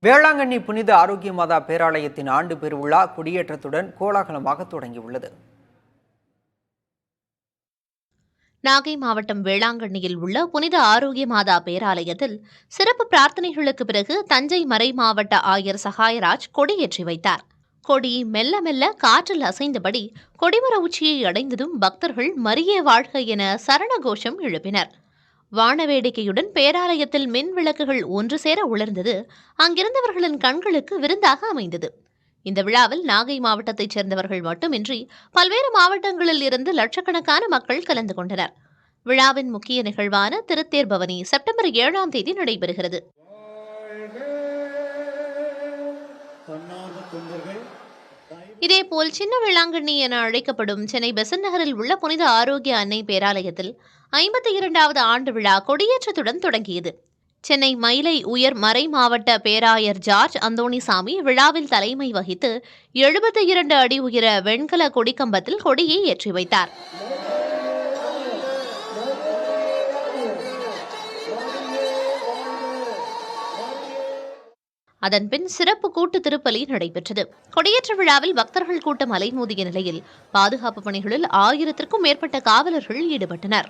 வேளாங்கண்ணி புனித ஆரோக்கிய மாதா பேராலயத்தின் ஆண்டு பெருவிழா கொடியேற்றத்துடன் கோலாகலமாக தொடங்கியுள்ளது. நாகை மாவட்டம் வேளாங்கண்ணியில் உள்ள புனித ஆரோக்கிய மாதா பேராலயத்தில் சிறப்பு பிரார்த்தனைகளுக்கு பிறகு தஞ்சை மறை மாவட்ட ஆயர் சகாயராஜ் கொடியேற்றி வைத்தார். கொடி மெல்ல மெல்ல காற்றில் அசைந்தபடி கொடிமர உச்சியை அடைந்ததும் பக்தர்கள் மரியே வாழ்க என சரண கோஷம் எழுப்பினர். வானவேடிக்கையுடன் பேராலயத்தில் மின் விளக்குகள் ஒன்று சேர உலர்ந்தது அங்கிருந்தவர்களின் கண்களுக்கு விருந்தாக அமைந்தது. இந்த விழாவில் நாகை மாவட்டத்தைச் சேர்ந்தவர்கள் மட்டுமின்றி பல்வேறு மாவட்டங்களில் இருந்து லட்சக்கணக்கான மக்கள் கலந்து கொண்டனர். விழாவின் முக்கிய நிகழ்வான திருத்தேர் பவனி செப்டம்பர் 7ஆம் தேதி நடைபெறுகிறது. இதேபோல் சின்ன வேளாங்கண்ணி என அழைக்கப்படும் சென்னை பெசன்ட் நகரில் உள்ள புனித ஆரோக்கிய அன்னை பேராலயத்தில் 52வது ஆண்டு விழா கொடியேற்றத்துடன் தொடங்கியது. சென்னை மயிலை உயர் மறை மாவட்ட பேராயர் ஜார்ஜ் அந்தோணிசாமி விழாவில் தலைமை வகித்து 72 அடி உயர வெண்கல கொடிக்கம்பத்தில் கொடியை ஏற்றி வைத்தார். அதன்பின் சிறப்பு கூட்டு திருப்பலி நடைபெற்றது. கொடியேற்ற விழாவில் பக்தர்கள் கூட்டம் அலைமோதிய நிலையில் பாதுகாப்பு பணிகளில் 1000க்கும் மேற்பட்ட காவலர்கள் ஈடுபட்டனர்.